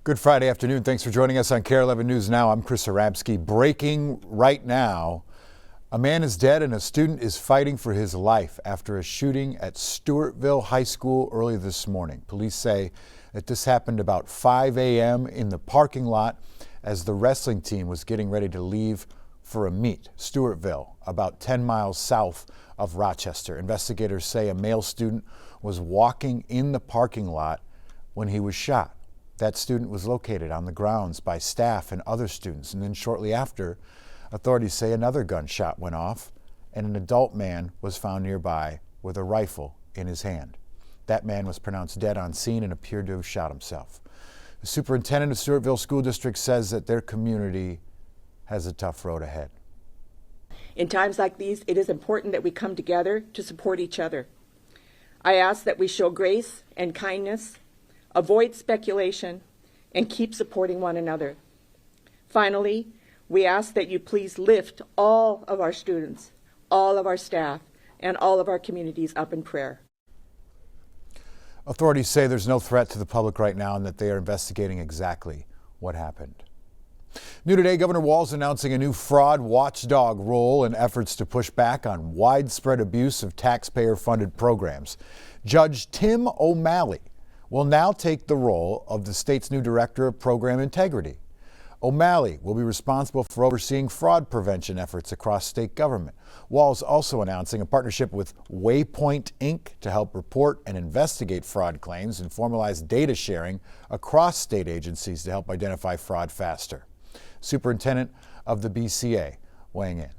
Good Friday afternoon. Thanks for joining us on KARE 11 News Now. I'm Chris Arabsky. Breaking right now, a man is dead and a student is fighting for his life after a shooting at Stewartville High School early this morning. Police say that this happened about 5 a.m. in the parking lot as the wrestling team was getting ready to leave for a meet. Stewartville, about 10 miles south of Rochester. Investigators say a male student was walking in the parking lot when he was shot. That student was located on the grounds by staff and other students, and then shortly after, authorities say another gunshot went off and an adult man was found nearby with a rifle in his hand. That man was pronounced dead on scene and appeared to have shot himself. The superintendent of Stewartville School District says that their community has a tough road ahead. In times like these, it is important that we come together to support each other. I ask that we show grace and kindness, avoid speculation, and keep supporting one another. Finally, we ask that you please lift all of our students, all of our staff, and all of our communities up in prayer. Authorities say there's no threat to the public right now and that they are investigating exactly what happened. New today, Governor Walz announcing a new fraud watchdog role in efforts to push back on widespread abuse of taxpayer-funded programs. Judge Tim O'Malley will now take the role of the state's new Director of Program Integrity. O'Malley will be responsible for overseeing fraud prevention efforts across state government. Walz also announcing a partnership with Waypoint Inc. to help report and investigate fraud claims and formalize data sharing across state agencies to help identify fraud faster. Superintendent of the BCA weighing in.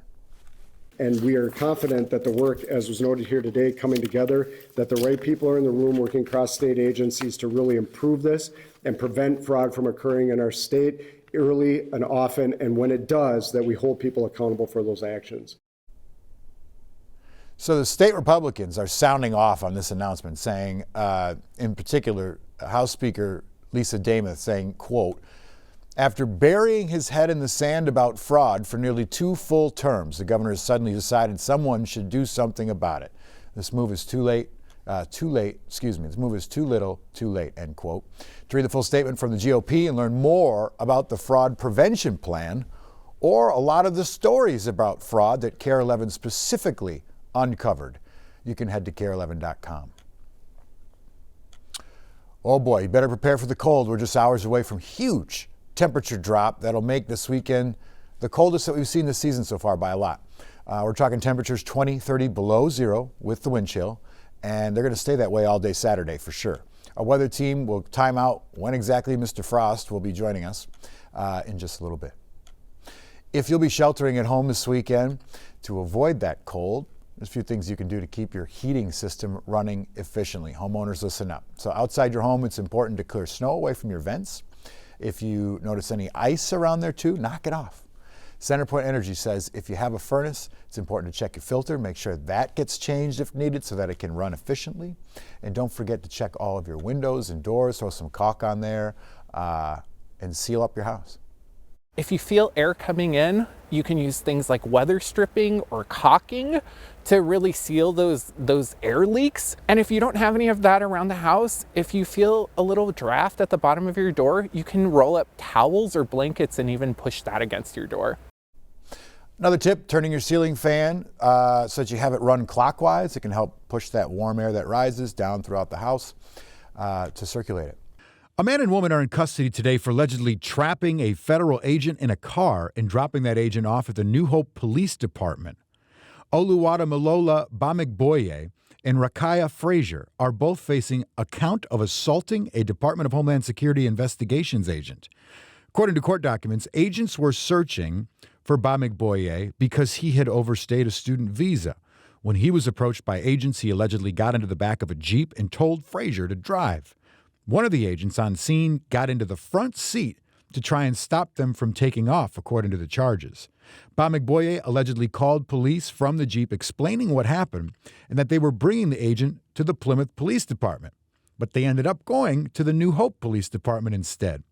And we are confident that the work, as was noted here today, coming together, that the right people are in the room working across state agencies to really improve this and prevent fraud from occurring in our state early and often, and when it does, that we hold people accountable for those actions. So the state Republicans are sounding off on this announcement, saying, in particular, House Speaker Lisa Demuth saying, quote, "After burying his head in the sand about fraud for nearly 2 full terms, the governor has suddenly decided someone should do something about it. This move is This move is too little, too late," end quote. To read the full statement from the GOP and learn more about the fraud prevention plan or a lot of the stories about fraud that KARE 11 specifically uncovered, you can head to KARE11.com. Oh boy, you better prepare for the cold. We're just hours away from huge temperature drop that'll make this weekend the coldest that we've seen this season so far by a lot. We're talking temperatures 20, 30 below zero with the wind chill, and they're going to stay that way all day Saturday for sure. Our weather team will time out when exactly Mr. Frost will be joining us in just a little bit. If you'll be sheltering at home this weekend to avoid that cold, there's a few things you can do to keep your heating system running efficiently. Homeowners, listen up. So outside your home, it's important to clear snow away from your vents. If you notice any ice around there too, knock it off. CenterPoint Energy says if you have a furnace, it's important to check your filter, make sure that gets changed if needed so that it can run efficiently. And don't forget to check all of your windows and doors, throw some caulk on there, and seal up your house. If you feel air coming in, you can use things like weather stripping or caulking to really seal those air leaks. And if you don't have any of that around the house, if you feel a little draft at the bottom of your door, you can roll up towels or blankets and even push that against your door. Another tip, turning your ceiling fan so that you have it run clockwise. It can help push that warm air that rises down throughout the house to circulate it. A man and woman are in custody today for allegedly trapping a federal agent in a car and dropping that agent off at the New Hope Police Department. Oluwadamalola Bamigboye and Rakaya Frazier are both facing a count of assaulting a Department of Homeland Security investigations agent. According to court documents, agents were searching for Bamigboye because he had overstayed a student visa. When he was approached by agents, he allegedly got into the back of a Jeep and told Frazier to drive. One of the agents on scene got into the front seat to try and stop them from taking off, according to the charges. Bamigboye allegedly called police from the Jeep explaining what happened and that they were bringing the agent to the Plymouth Police Department. But they ended up going to the New Hope Police Department instead.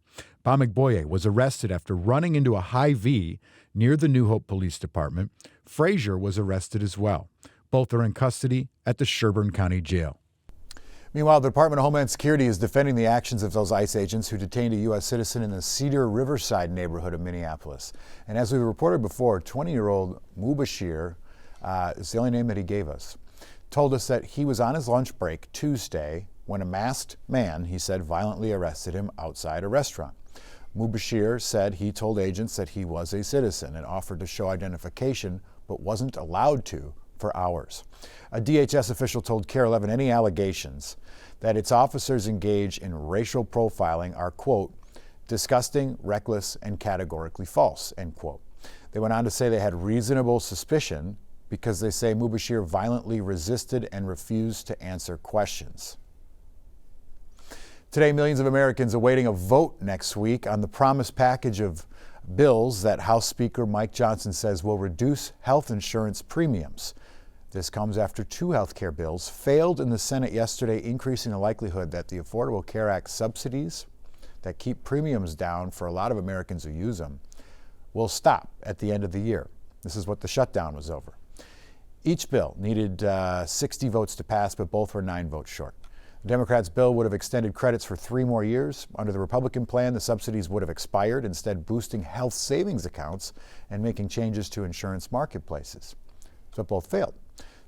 Bamigboye was arrested after running into a Hy-Vee near the New Hope Police Department. Frazier was arrested as well. Both are in custody at the Sherburne County Jail. Meanwhile, the Department of Homeland Security is defending the actions of those ICE agents who detained a U.S. citizen in the Cedar Riverside neighborhood of Minneapolis. And as we reported before, 20-year-old Mubashir, is the only name that he gave us, told us that he was on his lunch break Tuesday when a masked man, he said, violently arrested him outside a restaurant. Mubashir said he told agents that he was a citizen and offered to show identification, but wasn't allowed to for hours. A DHS official told KARE 11 any allegations that its officers engage in racial profiling are, quote, disgusting, reckless, and categorically false, end quote. They went on to say they had reasonable suspicion because they say Mubashir violently resisted and refused to answer questions. Today, millions of Americans awaiting a vote next week on the promised package of bills that House Speaker Mike Johnson says will reduce health insurance premiums. This comes after two health care bills failed in the Senate yesterday, increasing the likelihood that the Affordable Care Act subsidies that keep premiums down for a lot of Americans who use them will stop at the end of the year. This is what the shutdown was over. Each bill needed 60 votes to pass, but both were 9 votes short. The Democrats' bill would have extended credits for 3 more years. Under the Republican plan, the subsidies would have expired, instead boosting health savings accounts and making changes to insurance marketplaces. So both failed.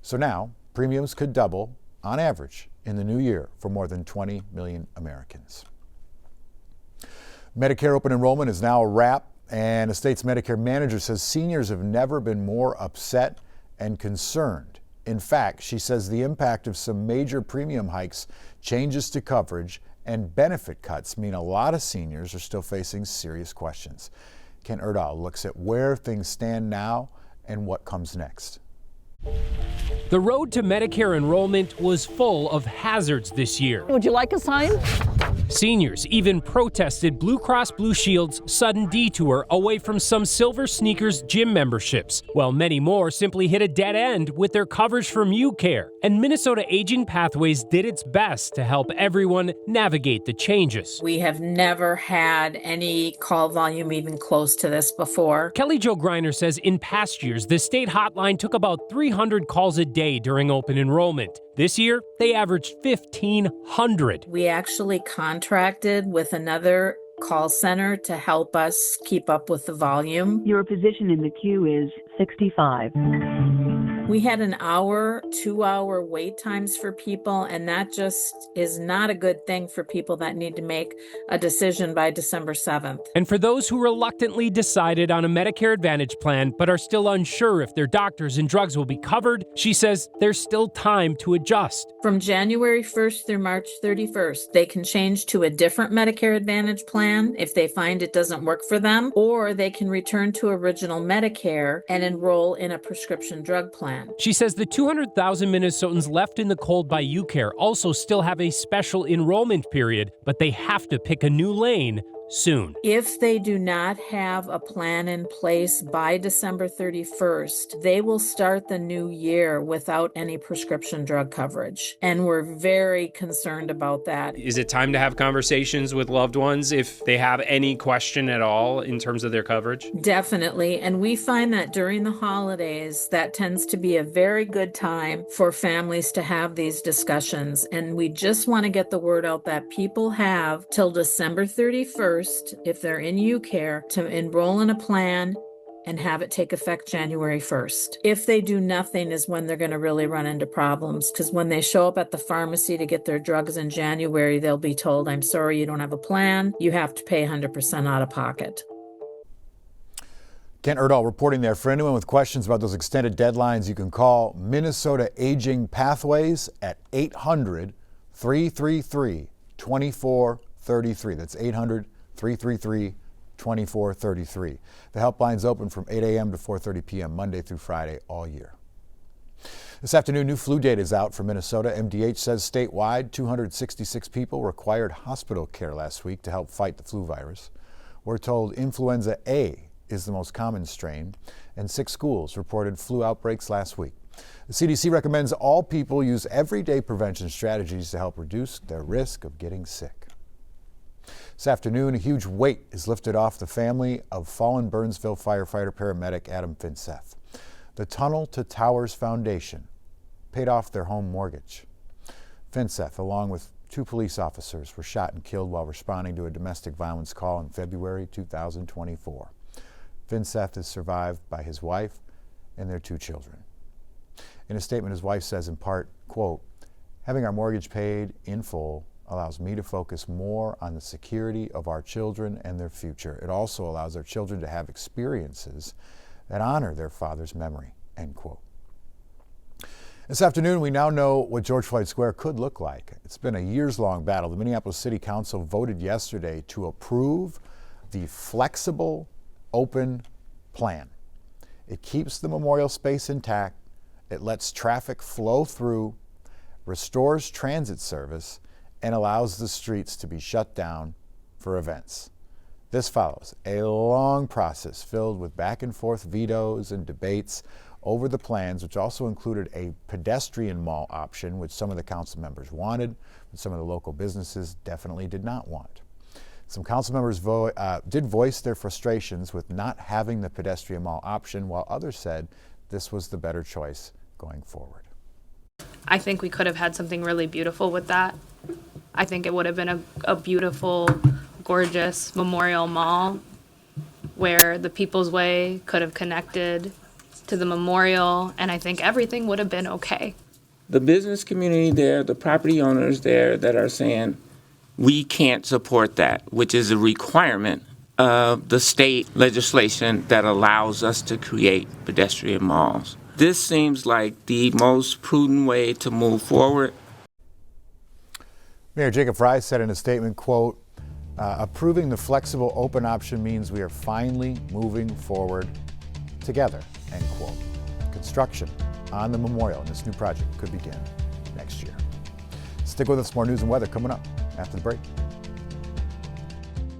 So now, premiums could double, on average, in the new year for more than 20 million Americans. Medicare open enrollment is now a wrap, and a state's Medicare manager says seniors have never been more upset and concerned. In fact, she says the impact of some major premium hikes, changes to coverage, and benefit cuts mean a lot of seniors are still facing serious questions. Kent Erdahl looks at where things stand now and what comes next. The road to Medicare enrollment was full of hazards this year. Would you like a sign? Seniors even protested Blue Cross Blue Shield's sudden detour away from some Silver Sneakers gym memberships, while many more simply hit a dead end with their coverage from UCare. And Minnesota Aging Pathways did its best to help everyone navigate the changes. We have never had any call volume even close to this before. Kelly Jo Greiner says in past years, the state hotline took about 300 calls a day during open enrollment. This year, they averaged 1,500. We actually contracted with another call center to help us keep up with the volume. Your position in the queue is 65. We had an hour, 2-hour wait times for people, and that just is not a good thing for people that need to make a decision by December 7th. And for those who reluctantly decided on a Medicare Advantage plan but are still unsure if their doctors and drugs will be covered, she says there's still time to adjust. From January 1st through March 31st, they can change to a different Medicare Advantage plan if they find it doesn't work for them, or they can return to original Medicare and enroll in a prescription drug plan. She says the 200,000 Minnesotans left in the cold by UCare also still have a special enrollment period, but they have to pick a new lane soon. If they do not have a plan in place by December 31st, they will start the new year without any prescription drug coverage. And we're very concerned about that. Is it time to have conversations with loved ones if they have any question at all in terms of their coverage? Definitely. And we find that during the holidays, that tends to be a very good time for families to have these discussions. And we just want to get the word out that people have till December 31st, if they're in UCare, to enroll in a plan and have it take effect January 1st. If they do nothing is when they're going to really run into problems, because when they show up at the pharmacy to get their drugs in January, they'll be told, I'm sorry, you don't have a plan. You have to pay 100% out of pocket. Kent Erdahl reporting there. For anyone with questions about those extended deadlines, you can call Minnesota Aging Pathways at 800-333-2433. That's 800-333-2433. The helpline's open from 8 a.m. to 4:30 p.m. Monday through Friday all year. This afternoon, new flu data is out for Minnesota. MDH says statewide, 266 people required hospital care last week to help fight the flu virus. We're told influenza A is the most common strain, and 6 schools reported flu outbreaks last week. The CDC recommends all people use everyday prevention strategies to help reduce their risk of getting sick. This afternoon, a huge weight is lifted off the family of fallen Burnsville firefighter paramedic Adam Finseth. The Tunnel to Towers Foundation paid off their home mortgage. FinCEF, along with 2 police officers, were shot and killed while responding to a domestic violence call in February 2024. FinCEF is survived by his wife and their 2 children. In a statement, his wife says in part, quote, "Having our mortgage paid in full allows me to focus more on the security of our children and their future. It also allows our children to have experiences that honor their father's memory," end quote. This afternoon, we now know what George Floyd Square could look like. It's been a years-long battle. The Minneapolis City Council voted yesterday to approve the flexible, open plan. It keeps the memorial space intact, it lets traffic flow through, restores transit service, and allows the streets to be shut down for events. This follows a long process filled with back and forth vetoes and debates over the plans, which also included a pedestrian mall option, which some of the council members wanted, but some of the local businesses definitely did not want. Some council members did voice their frustrations with not having the pedestrian mall option, while others said this was the better choice going forward. I think we could have had something really beautiful with that. I think it would have been a beautiful, gorgeous memorial mall where the People's Way could have connected to the memorial, and I think everything would have been okay. The business community there, the property owners there that are saying, we can't support that, which is a requirement of the state legislation that allows us to create pedestrian malls. This seems like the most prudent way to move forward. Mayor Jacob Frey said in a statement, quote, "Approving the flexible open option means we are finally moving forward together," end quote. Construction on the memorial in this new project could begin next year. Stick with us, more news and weather coming up after the break.